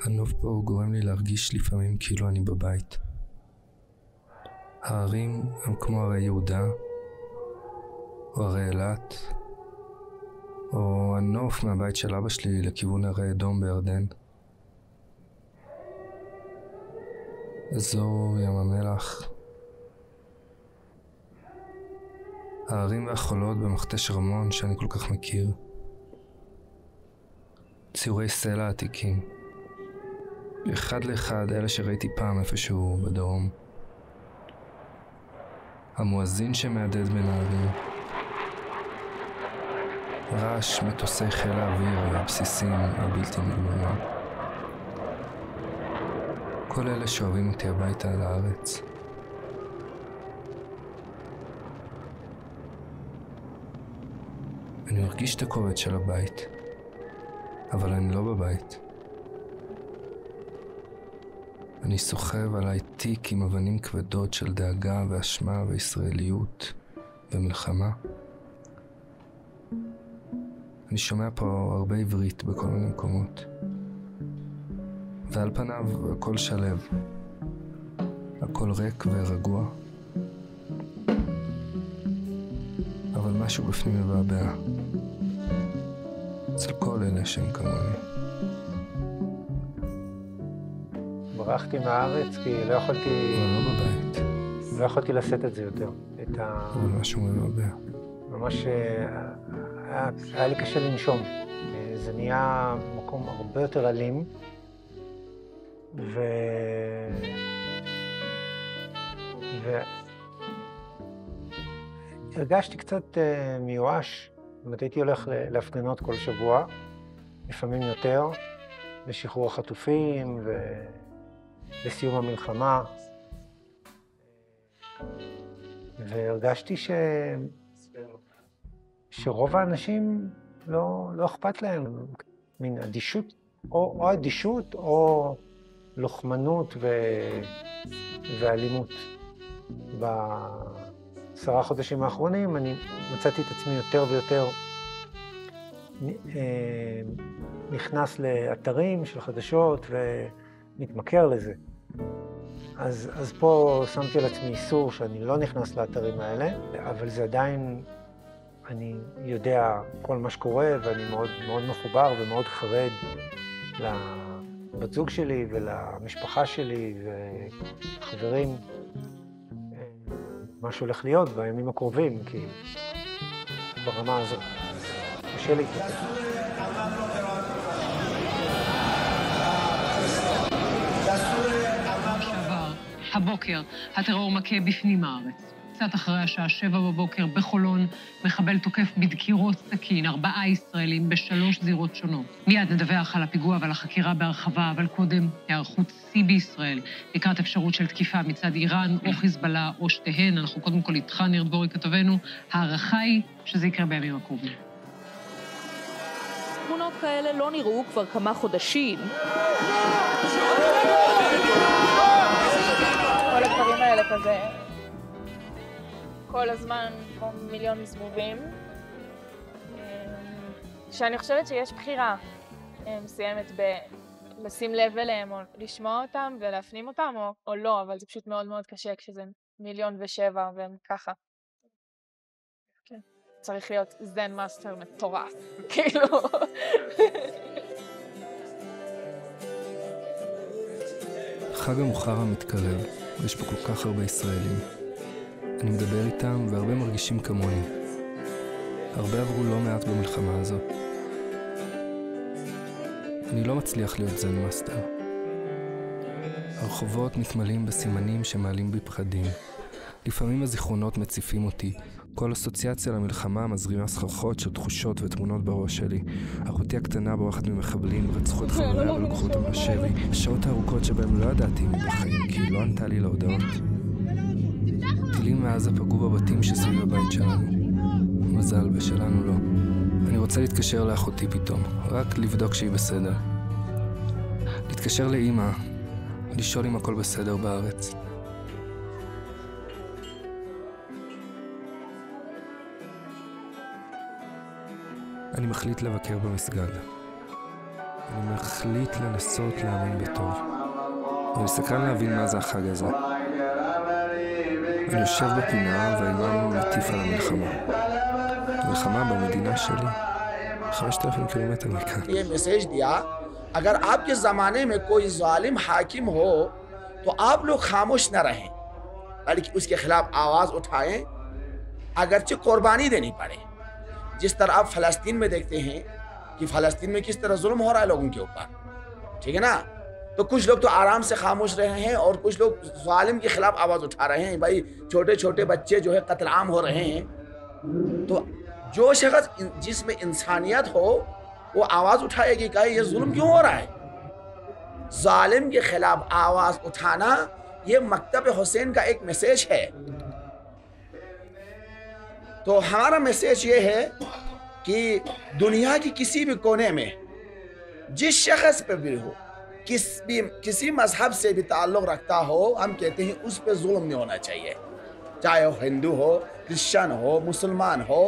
הנוף פה גורם לי להרגיש לפעמים כאילו אני בבית. הערים הם כמו הרי יהודה, או הרי אילת, או הנוף מהבית של אבא שלי לכיוון הרי אדום בירדן. אזור ים המלח. הערים והחולות במכתש רמון שאני כל כך מכיר. ציורי סלע עתיקים. אחד לאחד אלה שראיתי פעם איפשהו בדרום. המואזין שמעדד בין הערים. רעש מטוסי חיל האוויר על הבסיסים הבלתי נגמרים. כל אלה שואבים אותי הביתה לארץ. אני מרגיש את הכובד של הבית, אבל אני לא בבית. אני סוחב עליי תיק עם אבנים כבדות של דאגה ואשמה וישראליות ומלחמה. אני שומע פה הרבה עברית בכל מיני מקומות. ועל פניו הכל שלב. הכל ריק ורגוע. אבל משהו בפנים מבעבע. אצל כל אלה שהם כמוני. ברחתי מהארץ כי לא יכולתי... אבל לא בבית. לא יכולתי לשאת את זה יותר. אבל משהו מבעבע. ממש היה לי קשה לנשום. זה נהיה מקום הרבה יותר אלים. הרגשתי קצת מיואש. זאת אומרת, הייתי הולך להפגנות כל שבוע, לפעמים יותר, לשחרור החטופים ולסיום המלחמה. והרגשתי שרוב האנשים לא אכפת להם. מין אדישות, או אדישות או לוחמנות ואלימות. ב10 חודשים האחרונים אני מצאתי את עצמי יותר ויותר נכנס לאתרים של חדשות ומתמכר לזה. אז פה שמתי על עצמי איסור שאני לא נכנס לאתרים האלה, אבל זה עדיין, אני יודע כל מה שקורה ואני מאוד, מאוד מחובר ומאוד חרד לבת זוג שלי ולמשפחה שלי וחברים. מה שהולך להיות בימים הקרובים, כי ברמה הזאת קשה להתנתק. הבוקר הטרור מכה בפנים הארץ. קצת אחרי השעה 7 בבוקר בחולון, מחבל תוקף בדקירות סכין 4 ישראלים ב3 זירות שונות. מיד נדווח על הפיגוע ועל החקירה בהרחבה, אבל קודם היערכות שיא בישראל לקראת אפשרות של תקיפה מצד איראן או חיזבאללה או שתיהן. אנחנו קודם כל איתך, ניר דבורי כתבנו. הערכה היא שזה יקרה בימים הקרובים. תמונות כאלה לא נראו כבר כמה חודשים. כל הדברים האלה כזה, כל הזמן כמו מיליון זבובים, שאני חושבת שיש בחירה מסוימת לשים לב אליהם או לשמוע אותם ולהפנים אותם או לא, אבל זה פשוט מאוד מאוד קשה כשזה 1,000,007 והם ככה. כן. צריך להיות זן מאסטר מטורף, כאילו. חג המוחרם מתקרב, ויש פה כל כך הרבה ישראלים. אני מדבר איתם והרבה מרגישים כמוני. הרבה עברו לא מעט במלחמה הזאת. אני לא מצליח להיות זן מאסטר. הרחובות מתמלאים בסימנים שמעלים בי פחדים. לפעמים הזיכרונות מציפים אותי. כל אסוציאציה למלחמה מזרימה סחרחורת של תחושות ותמונות בראש שלי. אחותי הקטנה בורחת ממחבלים, רצחו את חבריה ולקחו אותם בשבי. השעות הארוכות שבהם לא ידעתי אם היא בחיים, כי היא לא ענתה לי להודעות. טילים מעזה פגעו בבתים שסביב הבית שלנו. מזל, ושלנו לא. אני רוצה להתקשר לאחותי פתאום, רק לבדוק שהיא בסדר. להתקשר לאמא, לשאול אם הכל בסדר בארץ. אני מחליט לבקר במסגד. אני מחליט לנסות להאמין בטוב. אני סקרן להבין מה זה החג הזה. אני יושב בפינה והאימאם מטיף על המלחמה. מלחמה במדינה שלי, 5,000 קילומטר מכאן. ये मैसेज दिया, अगर आपके ज़माने में कोई ज़ालिम हाकिम हो, तो आप लोग खामोश न रहें, बल्कि उसके खिलाफ आवाज़ उठाएं, अगरचे कुर्बानी देनी पड़े। जिस तरह आप फ़लस्तीन में देखते हैं कि फ़लस्तीन में किस तरह जुल्म हो रहा है लोगों के ऊपर, ठीक है ना? तो कुछ लोग तो आराम से खामोश रहे हैं और कुछ लोग ज़ालिम के खिलाफ आवाज़ उठा रहे हैं। भाई छोटे छोटे बच्चे जो है कत्ल आम हो रहे हैं। तो जो शख्स जिसमें इंसानियत हो वो आवाज़ उठाएगी कि ये जुल्म क्यों हो रहा है। ज़ालिम के खिलाफ आवाज़ उठाना ये मकतब हुसैन का एक मैसेज है। तो हमारा मैसेज ये है कि दुनिया की किसी भी कोने में जिस शख्स पे भी हो, किसी मजहब से भी ताल्लुक़ रखता हो, हम कहते हैं उस पे जुल्म नहीं होना चाहिए, चाहे वो हिंदू हो, क्रिश्चियन हो, मुसलमान हो।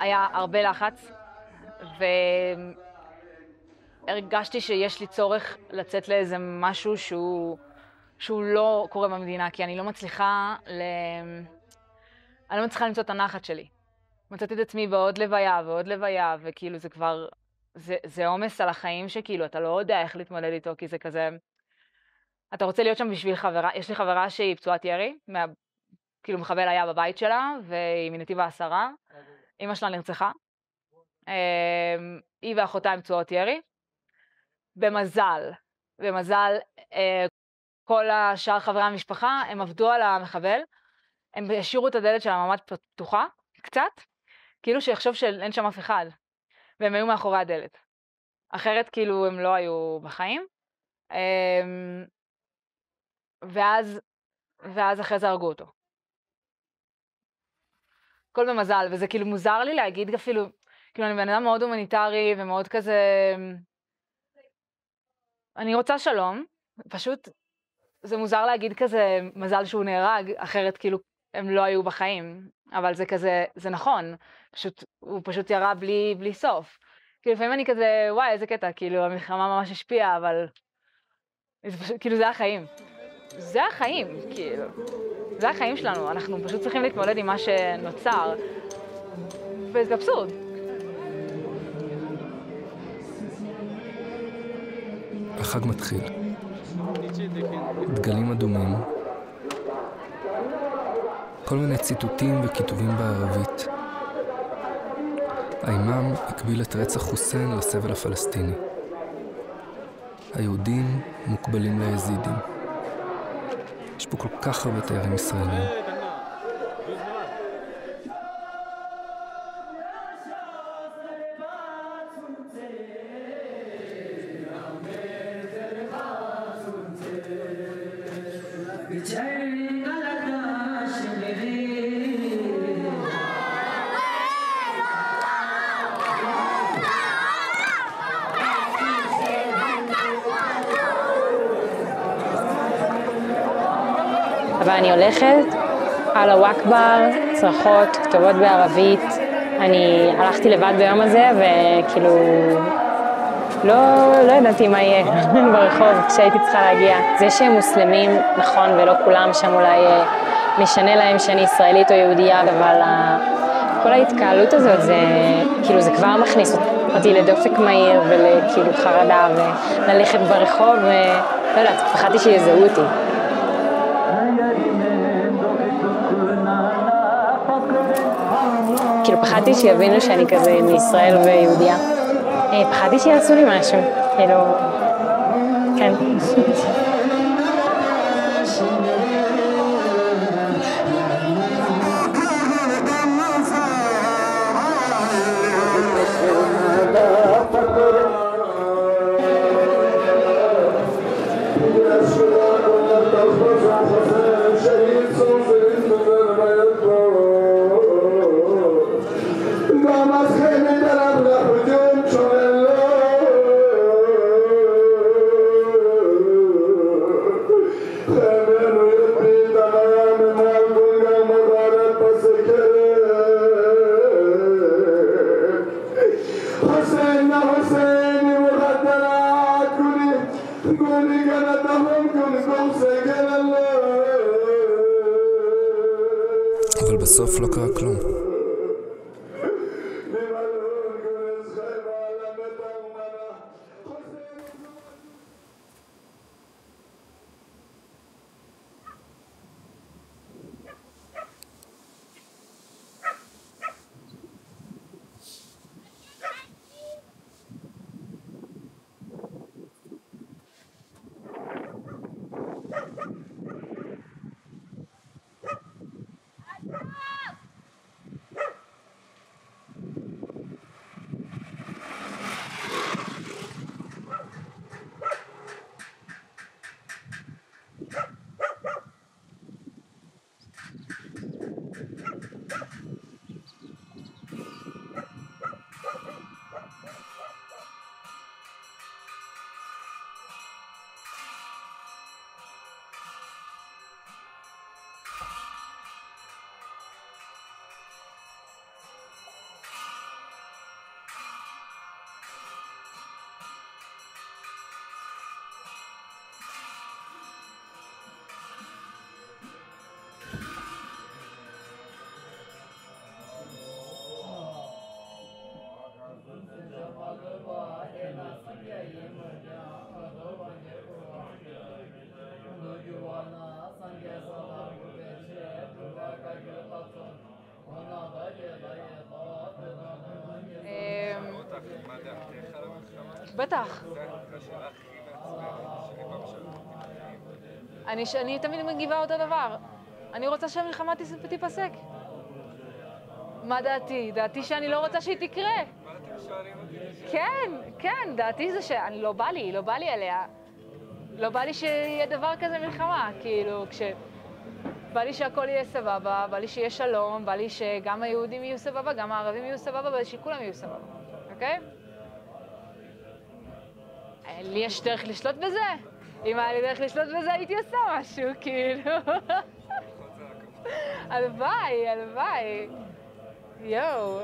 היה הרבה לחץ, והרגשתי שיש לי צורך לצאת לאיזה משהו שהוא לא קורה במדינה, כי אני לא מצליחה למצוא את הנחת שלי. מצאתי את עצמי בעוד לוויה ועוד לוויה, וכאילו זה כבר, זה עומס על החיים שכאילו אתה לא יודע איך להתמודד איתו, כי זה כזה, אתה רוצה להיות שם בשביל חברה. יש לי חברה שהיא פצועת ירי, כאילו מחבל היה בבית שלה, והיא מנתיב העשרה. אמא שלה נרצחה. היא ואחותה עם פצועות ירי. במזל, כל השאר חברי המשפחה, הם עבדו על המחבל, הם השאירו את הדלת של הממ"ד פתוחה, קצת, כאילו שיחשוב שאין שם אף אחד, והם היו מאחורי הדלת. אחרת כאילו הם לא היו בחיים. ואז אחרי זה הרגו אותו. הכל במזל, וזה כאילו מוזר לי להגיד אפילו, כאילו אני בן אדם מאוד הומניטרי ומאוד כזה, אני רוצה שלום, פשוט זה מוזר להגיד כזה מזל שהוא נהרג, אחרת כאילו הם לא היו בחיים, אבל זה כזה, זה נכון, הוא פשוט ירה בלי סוף. כאילו לפעמים אני כזה, וואי איזה קטע, כאילו המלחמה ממש השפיעה, אבל כאילו זה החיים. זה החיים, כאילו. זה החיים שלנו, אנחנו פשוט צריכים להתמודד עם מה שנוצר, וזה אבסורד. החג מתחיל. דגלים אדומים. כל מיני ציטוטים וכיתובים בערבית. האימאם הקביל את רצח חוסיין לסבל הפלסטיני. היהודים מוקבלים ליזידים. יש פה כל כך הרבה תיירים ישראלים. אבל אני הולכת, אללהו אכבר, צרחות, כתובות בערבית. אני הלכתי לבד ביום הזה וכאילו לא ידעתי מה יהיה ברחוב כשהייתי צריכה להגיע. זה שהם מוסלמים, נכון, ולא כולם שם אולי משנה להם שאני ישראלית או יהודייה, אבל כל ההתקהלות הזאת זה כבר מכניס אותי לדופק מהיר ולכאילו חרדה וללכת ברחוב ולא יודעת, פחדתי שיזהו אותי. כאילו פחדתי שיבינו שאני כזה מישראל ויהודיה. פחדתי שיעשו לי משהו, כאילו, כן. אבל בסוף לא קרה כלום. בטח. אני תמיד מגיבה אותו דבר. אני רוצה שהמלחמה תיפסק. מה דעתי? דעתי שאני לא רוצה שהיא תקרה. כן, דעתי זה שאני לא בא לי עליה. לא בא לי שיהיה דבר כזה מלחמה, כאילו, בא לי שהכל יהיה סבבה, בא לי שיהיה שלום, בא לי שגם היהודים יהיו סבבה, גם הערבים יהיו סבבה, בא לי שכולם יהיו סבבה, אוקיי? לי יש דרך לשלוט בזה? אם היה לי דרך לשלוט בזה, הייתי עושה משהו, כאילו. הלוואי. יואו.